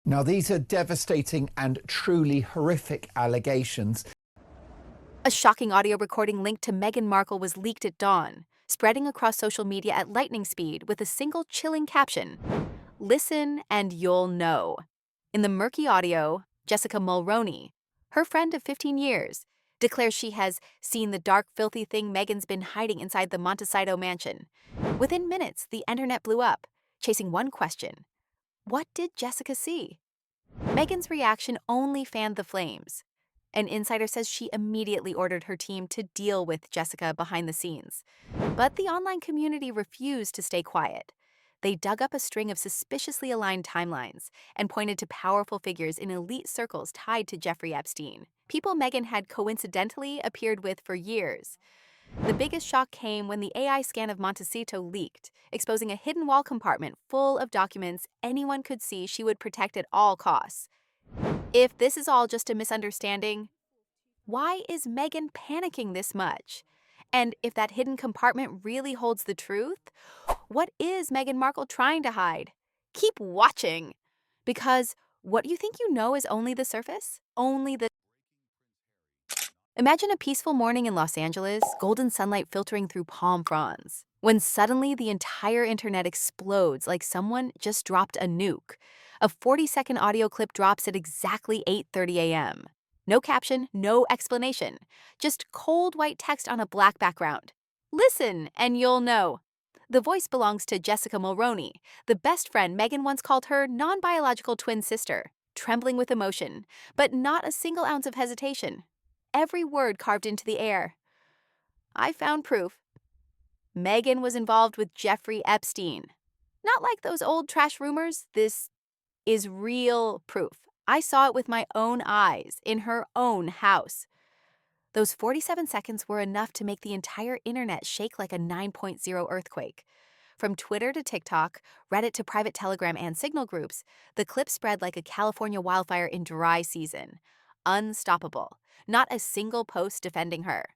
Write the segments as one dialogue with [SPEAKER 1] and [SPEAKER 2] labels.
[SPEAKER 1] Now, these are devastating and truly horrific allegations.
[SPEAKER 2] A shocking audio recording linked to Meghan Markle was leaked at dawn, spreading across social media at lightning speed with a single chilling caption: "Listen and you'll know." In the murky audio, Jessica Mulroney, her friend of 15 years, declares she has seen the dark, filthy thing Meghan's been hiding inside the Montecito mansion. Within minutes, the internet blew up, chasing one question: what did Jessica see? Meghan's reaction only fanned the flames. An insider says she immediately ordered her team to deal with Jessica behind the scenes. But the online community refused to stay quiet. They dug up a string of suspiciously aligned timelines and pointed to powerful figures in elite circles tied to Jeffrey Epstein, people Meghan had coincidentally appeared with for years. The biggest shock came when the AI scan of Montecito leaked, exposing a hidden wall compartment full of documents anyone could see she would protect at all costs. If this is all just a misunderstanding, why is Meghan panicking this much? And if that hidden compartment really holds the truth, what is Meghan Markle trying to hide? Keep watching! Because what you think you know is only the surface? Imagine a peaceful morning in Los Angeles, golden sunlight filtering through palm fronds, when suddenly the entire internet explodes like someone just dropped a nuke. A 40-second audio clip drops at exactly 8:30 a.m. No caption, no explanation, just cold white text on a black background. Listen, and you'll know. The voice belongs to Jessica Mulroney, the best friend Meghan once called her non-biological twin sister, trembling with emotion, but not a single ounce of hesitation. Every word carved into the air. I found proof. Meghan was involved with Jeffrey Epstein. Not like those old trash rumors. This is real proof. I saw it with my own eyes, in her own house. Those 47 seconds were enough to make the entire internet shake like a 9.0 earthquake. From Twitter to TikTok, Reddit to private Telegram and Signal groups, the clip spread like a California wildfire in dry season. Unstoppable. Not a single post defending her.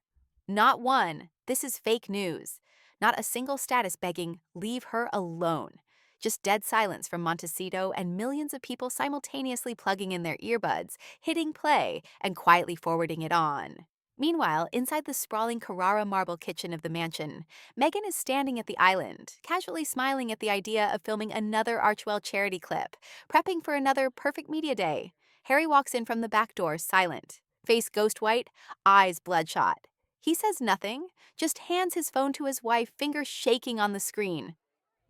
[SPEAKER 2] Not one. This is fake news. Not a single status begging, leave her alone. Just dead silence from Montecito and millions of people simultaneously plugging in their earbuds, hitting play, and quietly forwarding it on. Meanwhile, inside the sprawling Carrara marble kitchen of the mansion, Meghan is standing at the island, casually smiling at the idea of filming another Archwell charity clip, prepping for another perfect media day. Harry walks in from the back door, silent, face ghost white, eyes bloodshot. He says nothing, just hands his phone to his wife, fingers shaking on the screen.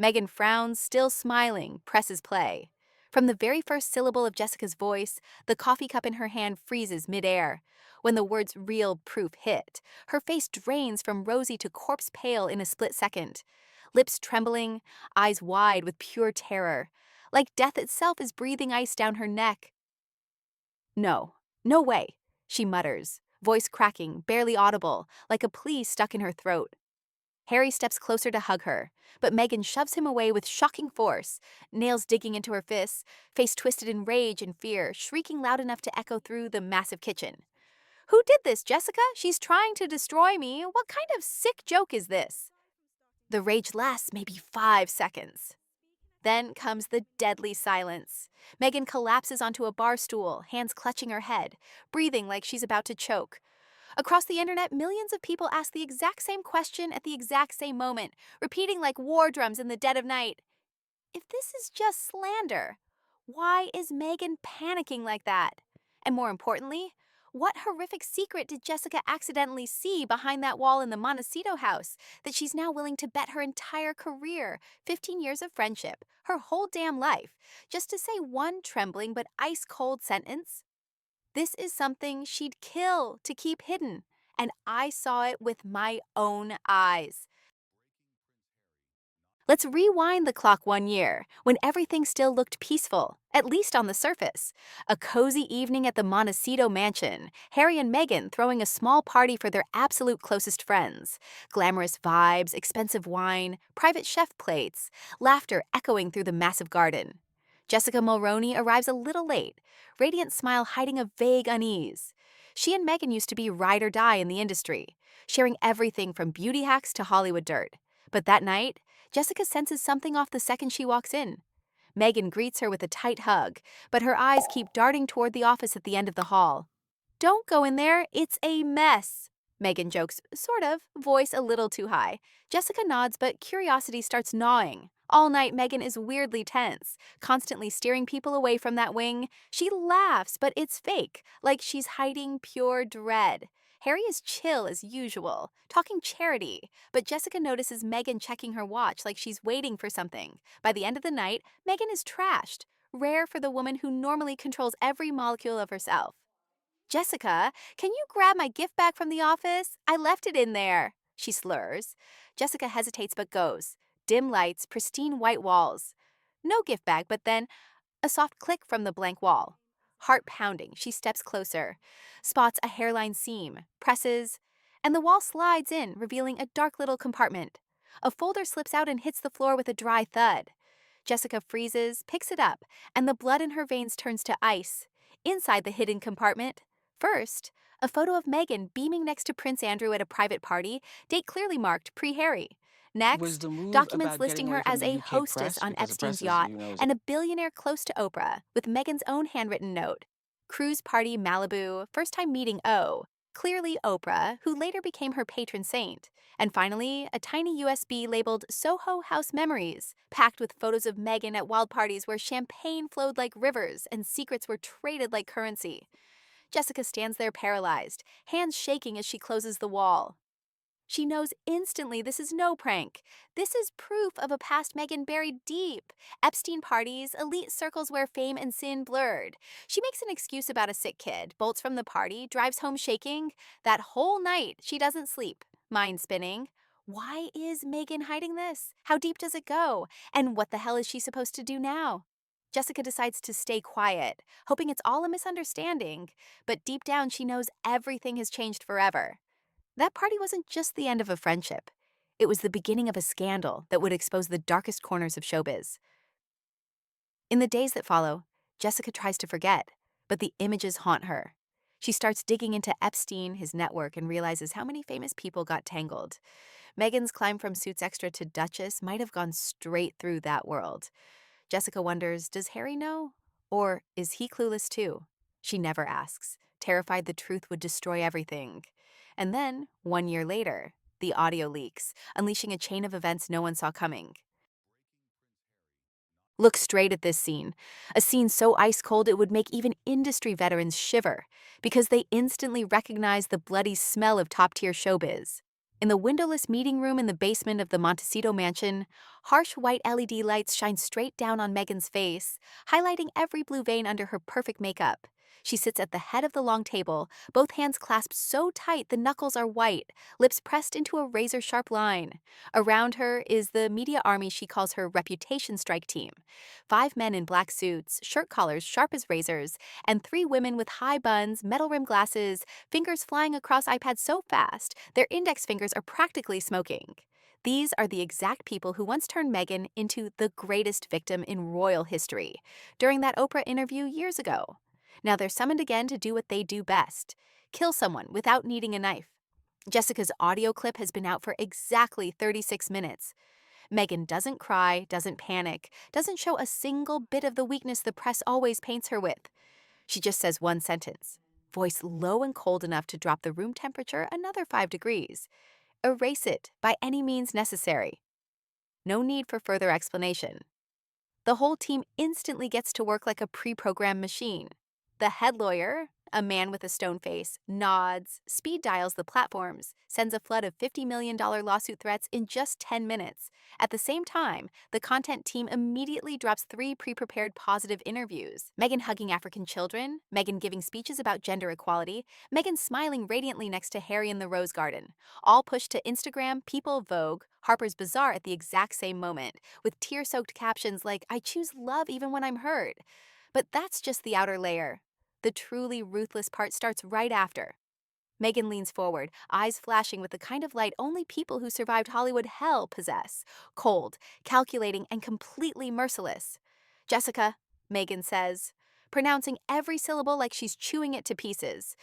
[SPEAKER 2] Meghan frowns, still smiling, presses play. From the very first syllable of Jessica's voice, the coffee cup in her hand freezes midair. When the words "real proof" hit, her face drains from rosy to corpse pale in a split second. Lips trembling, eyes wide with pure terror. Like death itself is breathing ice down her neck. "No, no way," she mutters, voice cracking, barely audible, like a plea stuck in her throat. Harry steps closer to hug her, but Meghan shoves him away with shocking force, nails digging into her fists, face twisted in rage and fear, shrieking loud enough to echo through the massive kitchen. "Who did this, Jessica? She's trying to destroy me. What kind of sick joke is this?" The rage lasts maybe 5 seconds. Then comes the deadly silence. Meghan collapses onto a bar stool, hands clutching her head, breathing like she's about to choke. Across the internet, millions of people ask the exact same question at the exact same moment, repeating like war drums in the dead of night. If this is just slander, why is Meghan panicking like that? And more importantly, what horrific secret did Jessica accidentally see behind that wall in the Montecito house that she's now willing to bet her entire career, 15 years of friendship, her whole damn life, just to say one trembling but ice-cold sentence? This is something she'd kill to keep hidden, and I saw it with my own eyes. Let's rewind the clock 1 year, when everything still looked peaceful, at least on the surface. A cozy evening at the Montecito mansion, Harry and Meghan throwing a small party for their absolute closest friends. Glamorous vibes, expensive wine, private chef plates, laughter echoing through the massive garden. Jessica Mulroney arrives a little late, radiant smile hiding a vague unease. She and Meghan used to be ride or die in the industry, sharing everything from beauty hacks to Hollywood dirt. But that night, Jessica senses something off the second she walks in. Meghan greets her with a tight hug, but her eyes keep darting toward the office at the end of the hall. "Don't go in there, it's a mess," Meghan jokes, sort of, voice a little too high. Jessica nods, but curiosity starts gnawing. All night, Meghan is weirdly tense, constantly steering people away from that wing. She laughs, but it's fake, like she's hiding pure dread. Harry is chill as usual, talking charity, but Jessica notices Meghan checking her watch like she's waiting for something. By the end of the night, Meghan is trashed, rare for the woman who normally controls every molecule of herself. "Jessica, can you grab my gift bag from the office? I left it in there," she slurs. Jessica hesitates but goes. Dim lights, pristine white walls. No gift bag, but then a soft click from the blank wall. Heart pounding, she steps closer, spots a hairline seam, presses, and the wall slides in, revealing a dark little compartment. A folder slips out and hits the floor with a dry thud. Jessica freezes, picks it up, and the blood in her veins turns to ice. Inside the hidden compartment, first, a photo of Meghan beaming next to Prince Andrew at a private party, date clearly marked pre-Harry.
[SPEAKER 3] Was
[SPEAKER 2] Next,
[SPEAKER 3] the move
[SPEAKER 2] documents
[SPEAKER 3] about getting
[SPEAKER 2] listing
[SPEAKER 3] away
[SPEAKER 2] her
[SPEAKER 3] from
[SPEAKER 2] as
[SPEAKER 3] the
[SPEAKER 2] a
[SPEAKER 3] UK
[SPEAKER 2] hostess
[SPEAKER 3] press?
[SPEAKER 2] on
[SPEAKER 3] Because the press
[SPEAKER 2] Epstein's
[SPEAKER 3] is,
[SPEAKER 2] yacht
[SPEAKER 3] is
[SPEAKER 2] and a billionaire close to Oprah, with Meghan's own handwritten note. Cruise party Malibu, first time meeting O. Clearly Oprah, who later became her patron saint. And finally, a tiny USB labeled Soho House Memories, packed with photos of Meghan at wild parties where champagne flowed like rivers and secrets were traded like currency. Jessica stands there paralyzed, hands shaking as she closes the wall. She knows instantly this is no prank. This is proof of a past Meghan buried deep. Epstein parties, elite circles where fame and sin blurred. She makes an excuse about a sick kid, bolts from the party, drives home shaking. That whole night, she doesn't sleep, mind spinning. Why is Meghan hiding this? How deep does it go? And what the hell is she supposed to do now? Jessica decides to stay quiet, hoping it's all a misunderstanding. But deep down, she knows everything has changed forever. That party wasn't just the end of a friendship. It was the beginning of a scandal that would expose the darkest corners of showbiz. In the days that follow, Jessica tries to forget, but the images haunt her. She starts digging into Epstein, his network, and realizes how many famous people got tangled. Meghan's climb from Suits Extra to Duchess might have gone straight through that world. Jessica wonders, does Harry know? Or is he clueless too? She never asks, terrified the truth would destroy everything. And then, 1 year later, the audio leaks, unleashing a chain of events no one saw coming. Look straight at this scene, a scene so ice cold it would make even industry veterans shiver, because they instantly recognize the bloody smell of top-tier showbiz. In the windowless meeting room in the basement of the Montecito mansion, harsh white LED lights shine straight down on Meghan's face, highlighting every blue vein under her perfect makeup. She sits at the head of the long table, both hands clasped so tight the knuckles are white, lips pressed into a razor-sharp line. Around her is the media army she calls her reputation strike team. 5 men in black suits, shirt collars sharp as razors, and 3 women with high buns, metal-rimmed glasses, fingers flying across iPads so fast, their index fingers are practically smoking. These are the exact people who once turned Meghan into the greatest victim in royal history, during that Oprah interview years ago. Now they're summoned again to do what they do best: kill someone without needing a knife. Jessica's audio clip has been out for exactly 36 minutes. Meghan doesn't cry, doesn't panic, doesn't show a single bit of the weakness the press always paints her with. She just says one sentence, voice low and cold enough to drop the room temperature another 5 degrees. Erase it by any means necessary. No need for further explanation. The whole team instantly gets to work like a pre-programmed machine. The head lawyer, a man with a stone face, nods, speed dials the platforms, sends a flood of $50 million lawsuit threats in just 10 minutes. At the same time, the content team immediately drops 3 pre-prepared positive interviews. Meghan hugging African children, Meghan giving speeches about gender equality, Meghan smiling radiantly next to Harry in the Rose Garden. All pushed to Instagram, People, Vogue, Harper's Bazaar at the exact same moment, with tear-soaked captions like, "I choose love even when I'm hurt." But that's just the outer layer. The truly ruthless part starts right after. Meghan leans forward, eyes flashing with the kind of light only people who survived Hollywood hell possess. Cold, calculating, and completely merciless. "Jessica," Meghan says, pronouncing every syllable like she's chewing it to pieces,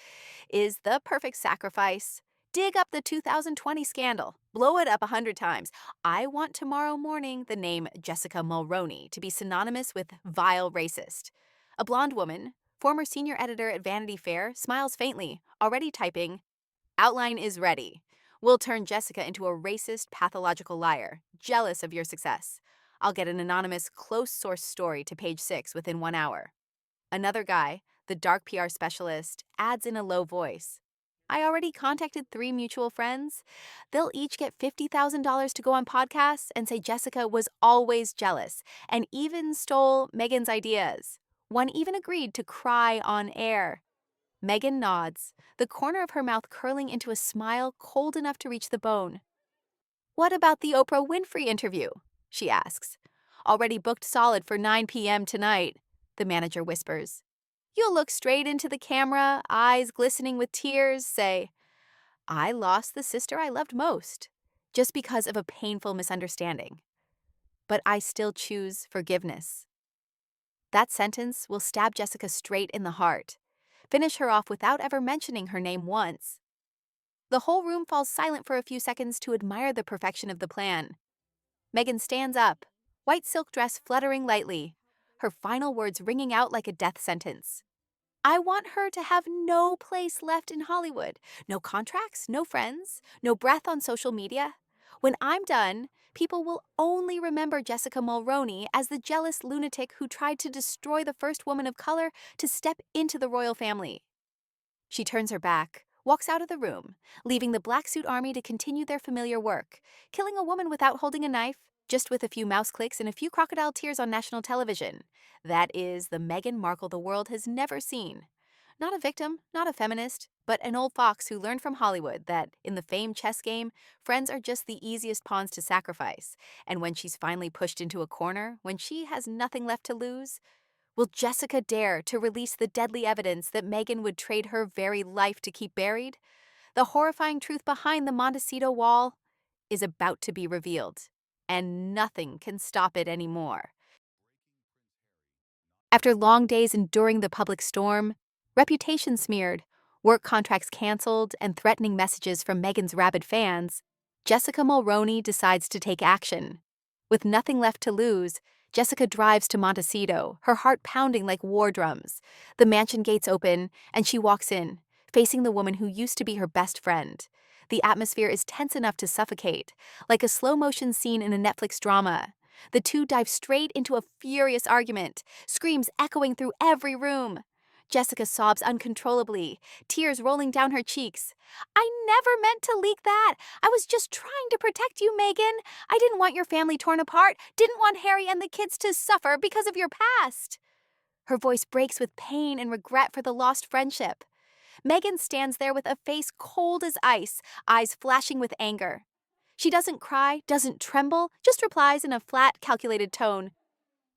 [SPEAKER 2] "is the perfect sacrifice. Dig up the 2020 scandal. Blow it up 100 times. I want tomorrow morning the name Jessica Mulroney to be synonymous with vile racist. A blonde woman, former senior editor at Vanity Fair, smiles faintly, already typing, "Outline is ready. We'll turn Jessica into a racist, pathological liar, jealous of your success. I'll get an anonymous, close source story to page 6 within 1 hour." Another guy, the dark PR specialist, adds in a low voice, "I already contacted 3 mutual friends. They'll each get $50,000 to go on podcasts and say Jessica was always jealous and even stole Meghan's ideas. One even agreed to cry on air." Meghan nods, the corner of her mouth curling into a smile cold enough to reach the bone. "What about the Oprah Winfrey interview?" she asks. "Already booked solid for 9 p.m. tonight," the manager whispers. You'll look straight into the camera, eyes glistening with tears, say, "I lost the sister I loved most, just because of a painful misunderstanding. But I still choose forgiveness." That sentence will stab Jessica straight in the heart, finish her off without ever mentioning her name once. The whole room falls silent for a few seconds to admire the perfection of the plan. Meghan stands up, white silk dress fluttering lightly, her final words ringing out like a death sentence. "I want her to have no place left in Hollywood. No contracts, no friends, no breath on social media. When I'm done, people will only remember Jessica Mulroney as the jealous lunatic who tried to destroy the first woman of color to step into the royal family." She turns her back, walks out of the room, leaving the black suit army to continue their familiar work, killing a woman without holding a knife, just with a few mouse clicks and a few crocodile tears on national television. That is the Meghan Markle the world has never seen. Not a victim, not a feminist, but an old fox who learned from Hollywood that, in the famed chess game, friends are just the easiest pawns to sacrifice. And when she's finally pushed into a corner, when she has nothing left to lose, will Jessica dare to release the deadly evidence that Meghan would trade her very life to keep buried? The horrifying truth behind the Montecito wall is about to be revealed, and nothing can stop it anymore. After long days enduring the public storm, reputation smeared, work contracts canceled, and threatening messages from Meghan's rabid fans, Jessica Mulroney decides to take action. With nothing left to lose, Jessica drives to Montecito, her heart pounding like war drums. The mansion gates open, and she walks in, facing the woman who used to be her best friend. The atmosphere is tense enough to suffocate, like a slow-motion scene in a Netflix drama. The two dive straight into a furious argument, screams echoing through every room. Jessica sobs uncontrollably, tears rolling down her cheeks. "I never meant to leak that. I was just trying to protect you, Meghan. I didn't want your family torn apart, didn't want Harry and the kids to suffer because of your past." Her voice breaks with pain and regret for the lost friendship. Meghan stands there with a face cold as ice, eyes flashing with anger. She doesn't cry, doesn't tremble, just replies in a flat, calculated tone.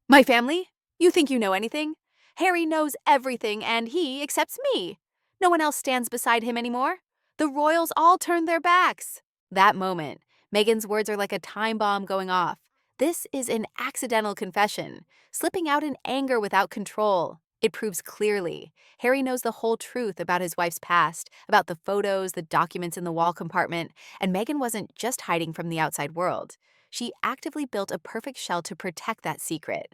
[SPEAKER 2] "My family? You think you know anything? Harry knows everything, and he accepts me. No one else stands beside him anymore. The royals all turned their backs." That moment, Meghan's words are like a time bomb going off. This is an accidental confession, slipping out in anger without control. It proves clearly Harry knows the whole truth about his wife's past, about the photos, the documents in the wall compartment, and Meghan wasn't just hiding from the outside world. She actively built a perfect shell to protect that secret.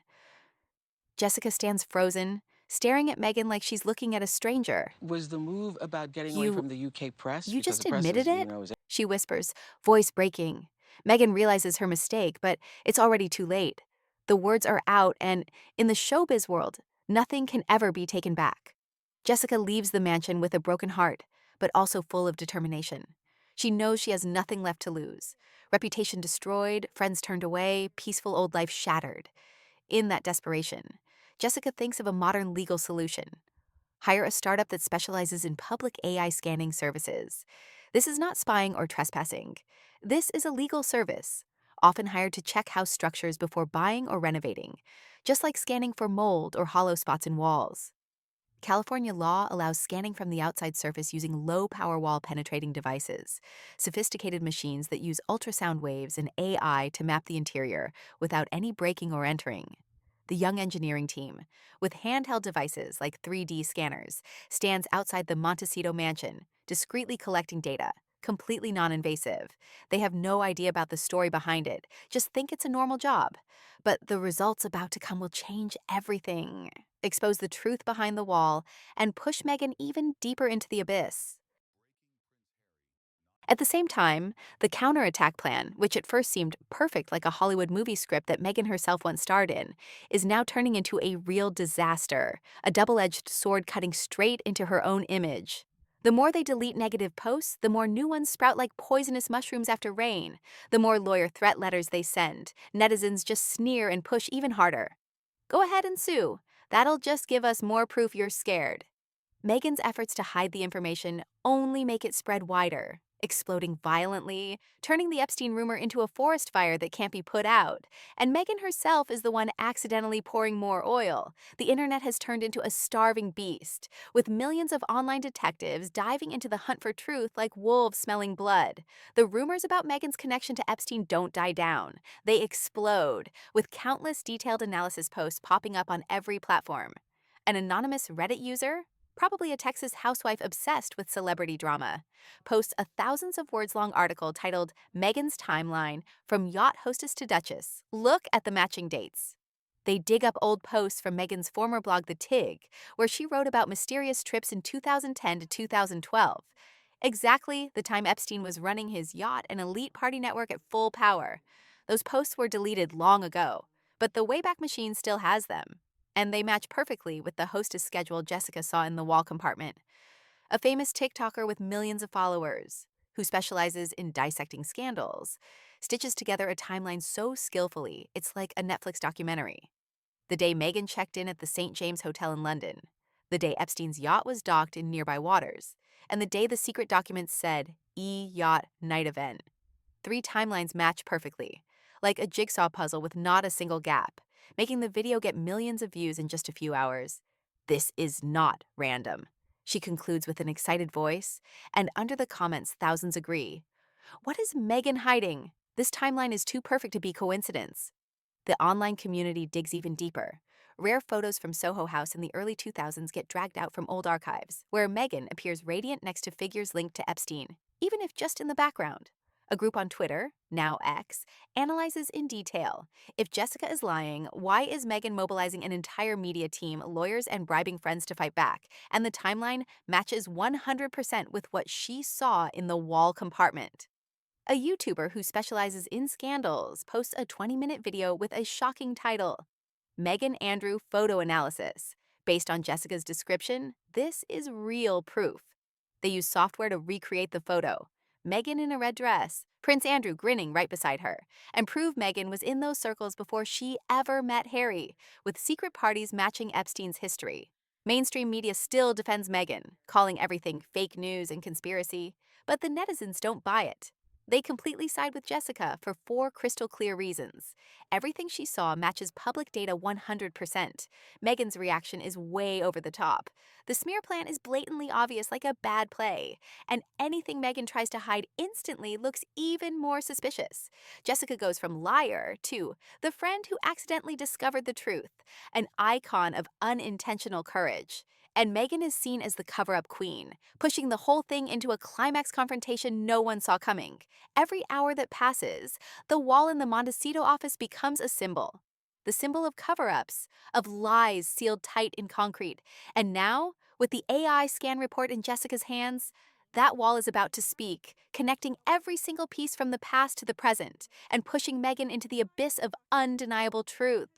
[SPEAKER 2] Jessica stands frozen, staring at Meghan like she's looking at a stranger.
[SPEAKER 3] Was the move about getting away
[SPEAKER 2] You,
[SPEAKER 3] from the UK press?
[SPEAKER 2] you
[SPEAKER 3] Because
[SPEAKER 2] just
[SPEAKER 3] the press
[SPEAKER 2] admitted
[SPEAKER 3] is,
[SPEAKER 2] it? She whispers, voice breaking. Meghan realizes her mistake, but it's already too late. The words are out, and in the showbiz world, nothing can ever be taken back. Jessica leaves the mansion with a broken heart, but also full of determination. She knows she has nothing left to lose. Reputation destroyed, friends turned away, peaceful old life shattered. In that desperation, Jessica thinks of a modern legal solution. Hire a startup that specializes in public AI scanning services. This is not spying or trespassing. This is a legal service, often hired to check house structures before buying or renovating, just like scanning for mold or hollow spots in walls. California law allows scanning from the outside surface using low-power wall-penetrating devices, sophisticated machines that use ultrasound waves and AI to map the interior without any breaking or entering. The young engineering team, with handheld devices like 3D scanners, stands outside the Montecito mansion, discreetly collecting data, completely non-invasive. They have no idea about the story behind it, just think it's a normal job. But the results about to come will change everything, expose the truth behind the wall, and push Meghan even deeper into the abyss. At the same time, the counterattack plan, which at first seemed perfect like a Hollywood movie script that Meghan herself once starred in, is now turning into a real disaster, a double-edged sword cutting straight into her own image. The more they delete negative posts, the more new ones sprout like poisonous mushrooms after rain. The more lawyer threat letters they send, netizens just sneer and push even harder. Go ahead and sue. That'll just give us more proof you're scared. Meghan's efforts to hide the information only make it spread wider, exploding violently, turning the Epstein rumor into a forest fire that can't be put out. And Meghan herself is the one accidentally pouring more oil. The internet has turned into a starving beast, with millions of online detectives diving into the hunt for truth like wolves smelling blood. The rumors about Meghan's connection to Epstein don't die down. They explode, with countless detailed analysis posts popping up on every platform. An anonymous Reddit user, probably a Texas housewife obsessed with celebrity drama, posts a thousands of words long article titled Meghan's Timeline From Yacht Hostess to Duchess. Look at the matching dates. They dig up old posts from Meghan's former blog, The Tig, where she wrote about mysterious trips in 2010 to 2012, exactly the time Epstein was running his yacht and elite party network at full power. Those posts were deleted long ago, but the Wayback Machine still has them. And they match perfectly with the hostess schedule Jessica saw in the wall compartment. A famous TikToker with millions of followers, who specializes in dissecting scandals, stitches together a timeline so skillfully it's like a Netflix documentary. The day Meghan checked in at the St. James Hotel in London, the day Epstein's yacht was docked in nearby waters, and the day the secret documents said E-Yacht Night Event. 3 timelines match perfectly, like a jigsaw puzzle with not a single gap, making the video get millions of views in just a few hours. This is not random, she concludes with an excited voice, and under the comments, thousands agree. What is Meghan hiding? This timeline is too perfect to be coincidence. The online community digs even deeper. Rare photos from Soho House in the early 2000s get dragged out from old archives, where Meghan appears radiant next to figures linked to Epstein, even if just in the background. A group on Twitter, now X, analyzes in detail. If Jessica is lying, why is Meghan mobilizing an entire media team, lawyers, and bribing friends to fight back? And the timeline matches 100% with what she saw in the wall compartment. A YouTuber who specializes in scandals posts a 20-minute video with a shocking title, Meghan Andrew Photo Analysis. Based on Jessica's description, this is real proof. They use software to recreate the photo. Meghan in a red dress, Prince Andrew grinning right beside her, and prove Meghan was in those circles before she ever met Harry, with secret parties matching Epstein's history. Mainstream media still defends Meghan, calling everything fake news and conspiracy, but the netizens don't buy it. They completely side with Jessica for 4 crystal clear reasons. Everything she saw matches public data 100%. Meghan's reaction is way over the top. The smear plan is blatantly obvious like a bad play. And anything Meghan tries to hide instantly looks even more suspicious. Jessica goes from liar to the friend who accidentally discovered the truth, an icon of unintentional courage. And Meghan is seen as the cover-up queen, pushing the whole thing into a climax confrontation no one saw coming. Every hour that passes, the wall in the Montecito office becomes a symbol. The symbol of cover-ups, of lies sealed tight in concrete. And now, with the AI scan report in Jessica's hands, that wall is about to speak, connecting every single piece from the past to the present, and pushing Meghan into the abyss of undeniable truth.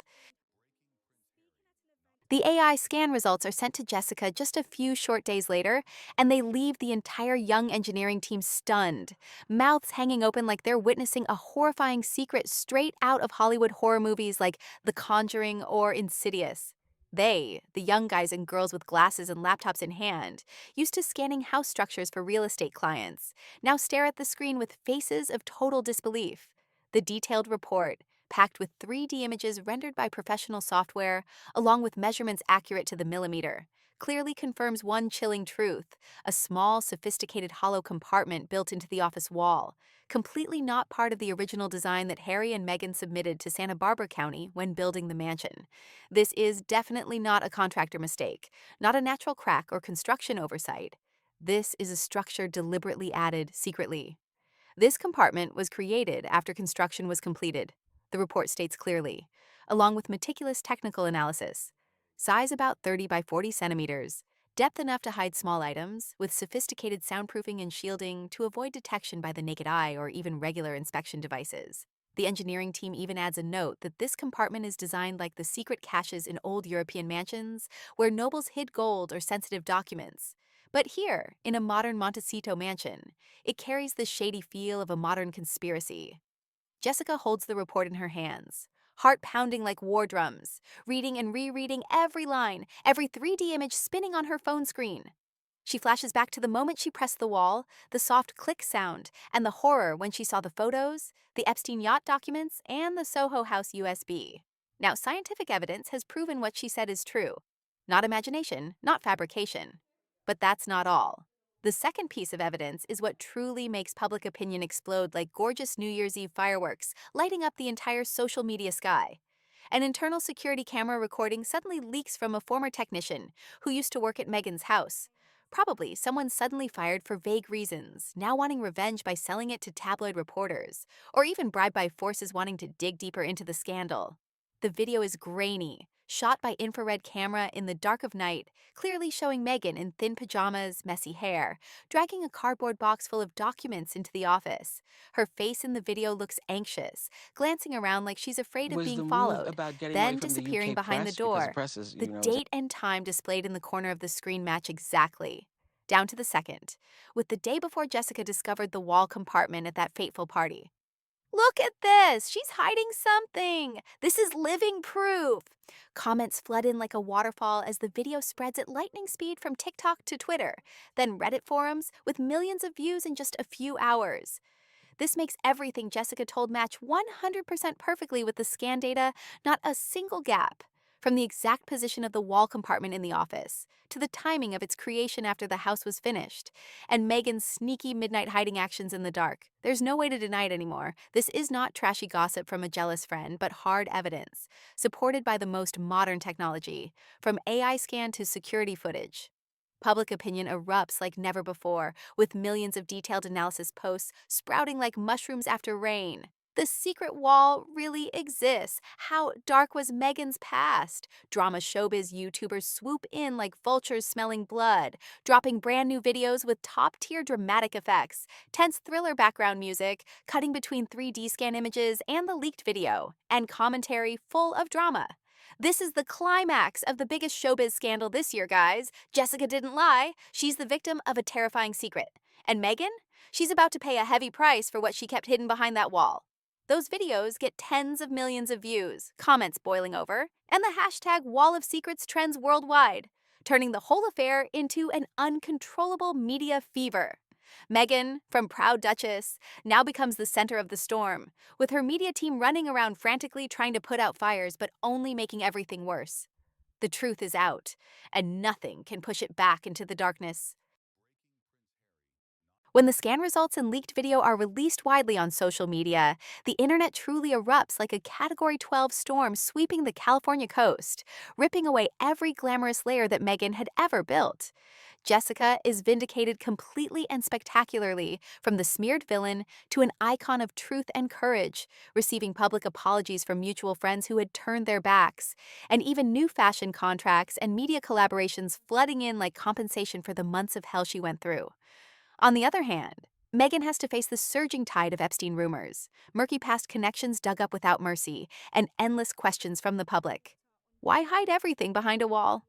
[SPEAKER 2] The AI scan results are sent to Jessica just a few short days later, and they leave the entire young engineering team stunned, mouths hanging open like they're witnessing a horrifying secret straight out of Hollywood horror movies like The Conjuring or Insidious. They, the young guys and girls with glasses and laptops in hand, used to scanning house structures for real estate clients, now stare at the screen with faces of total disbelief. The detailed report, packed with 3D images rendered by professional software, along with measurements accurate to the millimeter, clearly confirms one chilling truth: a small, sophisticated hollow compartment built into the office wall, completely not part of the original design that Harry and Meghan submitted to Santa Barbara County when building the mansion. This is definitely not a contractor mistake, not a natural crack or construction oversight. This is a structure deliberately added secretly. This compartment was created after construction was completed, the report states clearly, along with meticulous technical analysis. Size about 30 by 40 centimeters, depth enough to hide small items, with sophisticated soundproofing and shielding to avoid detection by the naked eye or even regular inspection devices. The engineering team even adds a note that this compartment is designed like the secret caches in old European mansions, where nobles hid gold or sensitive documents. But here, in a modern Montecito mansion, it carries the shady feel of a modern conspiracy. Jessica holds the report in her hands, heart pounding like war drums, reading and rereading every line, every 3D image spinning on her phone screen. She flashes back to the moment she pressed the wall, the soft click sound, and the horror when she saw the photos, the Epstein yacht documents, and the Soho House USB. Now, scientific evidence has proven what she said is true. Not imagination, not fabrication. But that's not all. The second piece of evidence is what truly makes public opinion explode like gorgeous New Year's Eve fireworks, lighting up the entire social media sky. An internal security camera recording suddenly leaks from a former technician who used to work at Meghan's house. Probably someone suddenly fired for vague reasons, now wanting revenge by selling it to tabloid reporters, or even bribed by forces wanting to dig deeper into the scandal. The video is grainy, shot by infrared camera in the dark of night, clearly showing Meghan in thin pajamas, messy hair, dragging a cardboard box full of documents into the office. Her face in the video looks anxious, glancing around like she's afraid of
[SPEAKER 3] Was
[SPEAKER 2] being
[SPEAKER 3] the move
[SPEAKER 2] followed,
[SPEAKER 3] about getting away
[SPEAKER 2] then
[SPEAKER 3] from the
[SPEAKER 2] disappearing
[SPEAKER 3] UK
[SPEAKER 2] behind the
[SPEAKER 3] press? Because the
[SPEAKER 2] door.
[SPEAKER 3] press is,
[SPEAKER 2] The
[SPEAKER 3] is
[SPEAKER 2] date and time displayed in the corner of the screen match exactly, down to the second, with the day before Jessica discovered the wall compartment at that fateful party. Look at this! She's hiding something! This is living proof! Comments flood in like a waterfall as the video spreads at lightning speed from TikTok to Twitter, then Reddit forums with millions of views in just a few hours. This makes everything Jessica told match 100% perfectly with the scan data, not a single gap. From the exact position of the wall compartment in the office, to the timing of its creation after the house was finished, and Meghan's sneaky midnight hiding actions in the dark. There's no way to deny it anymore. This is not trashy gossip from a jealous friend, but hard evidence, supported by the most modern technology, from AI scan to security footage. Public opinion erupts like never before, with millions of detailed analysis posts sprouting like mushrooms after rain. The secret wall really exists. How dark was Meghan's past? Drama showbiz YouTubers swoop in like vultures smelling blood, dropping brand new videos with top-tier dramatic effects, tense thriller background music, cutting between 3D scan images and the leaked video, and commentary full of drama. This is the climax of the biggest showbiz scandal this year, guys. Jessica didn't lie. She's the victim of a terrifying secret. And Meghan? She's about to pay a heavy price for what she kept hidden behind that wall. Those videos get tens of millions of views, comments boiling over, and the hashtag Wall of Secrets trends worldwide, turning the whole affair into an uncontrollable media fever. Meghan, from proud Duchess, now becomes the center of the storm, with her media team running around frantically trying to put out fires but only making everything worse. The truth is out, and nothing can push it back into the darkness. When the scan results and leaked video are released widely on social media, the internet truly erupts like a Category 12 storm sweeping the California coast, ripping away every glamorous layer that Meghan had ever built. Jessica is vindicated completely and spectacularly, from the smeared villain to an icon of truth and courage, receiving public apologies from mutual friends who had turned their backs, and even new fashion contracts and media collaborations flooding in like compensation for the months of hell she went through. On the other hand, Meghan has to face the surging tide of Epstein rumors, murky past connections dug up without mercy, and endless questions from the public. Why hide everything behind a wall?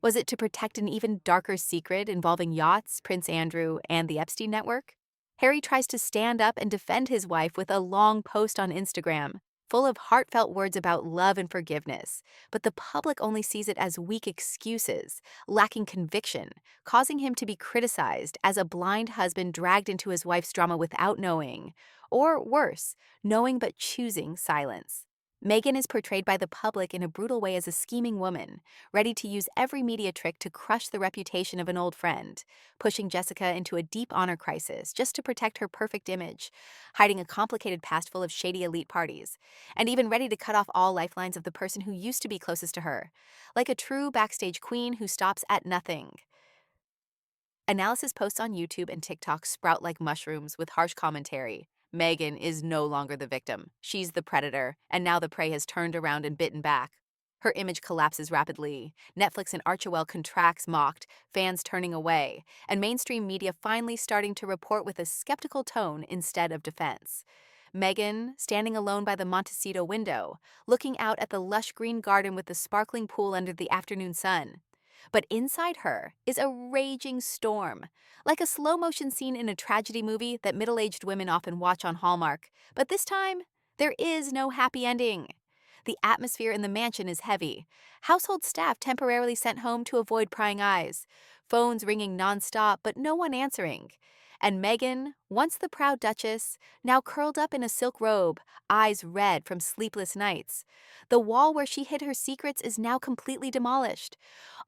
[SPEAKER 2] Was it to protect an even darker secret involving yachts, Prince Andrew, and the Epstein network? Harry tries to stand up and defend his wife with a long post on Instagram, full of heartfelt words about love and forgiveness, but the public only sees it as weak excuses, lacking conviction, causing him to be criticized as a blind husband dragged into his wife's drama without knowing, or worse, knowing but choosing silence. Meghan is portrayed by the public in a brutal way as a scheming woman, ready to use every media trick to crush the reputation of an old friend, pushing Jessica into a deep honor crisis just to protect her perfect image, hiding a complicated past full of shady elite parties, and even ready to cut off all lifelines of the person who used to be closest to her, like a true backstage queen who stops at nothing. Analysis posts on YouTube and TikTok sprout like mushrooms with harsh commentary. Meghan is no longer the victim. She's the predator, and now the prey has turned around and bitten back. Her image collapses rapidly. Netflix and Archewell contracts mocked, fans turning away, and mainstream media finally starting to report with a skeptical tone instead of defense. Meghan, standing alone by the Montecito window, looking out at the lush green garden with the sparkling pool under the afternoon sun. But inside her is a raging storm, like a slow-motion scene in a tragedy movie that middle-aged women often watch on Hallmark. But this time, there is no happy ending. The atmosphere in the mansion is heavy. Household staff temporarily sent home to avoid prying eyes. Phones ringing nonstop, but no one answering. And Meghan, once the proud duchess, now curled up in a silk robe, eyes red from sleepless nights. The wall where she hid her secrets is now completely demolished.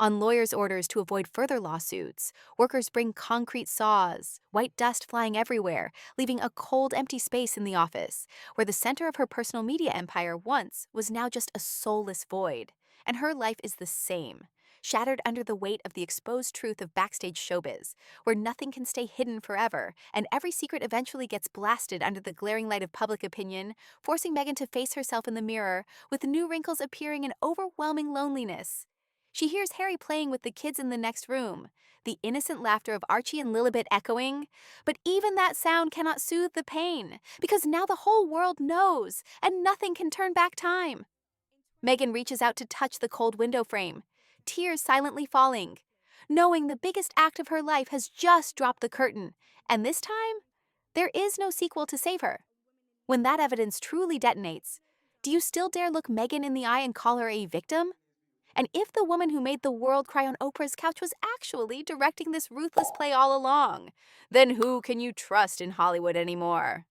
[SPEAKER 2] On lawyers' orders to avoid further lawsuits, workers bring concrete saws, white dust flying everywhere, leaving a cold, empty space in the office, where the center of her personal media empire once was now just a soulless void. And her life is the same, shattered under the weight of the exposed truth of backstage showbiz, where nothing can stay hidden forever, and every secret eventually gets blasted under the glaring light of public opinion, forcing Meghan to face herself in the mirror, with new wrinkles appearing in overwhelming loneliness. She hears Harry playing with the kids in the next room, the innocent laughter of Archie and Lilibet echoing, but even that sound cannot soothe the pain, because now the whole world knows, and nothing can turn back time. Meghan reaches out to touch the cold window frame, tears silently falling, knowing the biggest act of her life has just dropped the curtain, and this time, there is no sequel to save her. When that evidence truly detonates, do you still dare look Meghan in the eye and call her a victim? And if the woman who made the world cry on Oprah's couch was actually directing this ruthless play all along, then who can you trust in Hollywood anymore?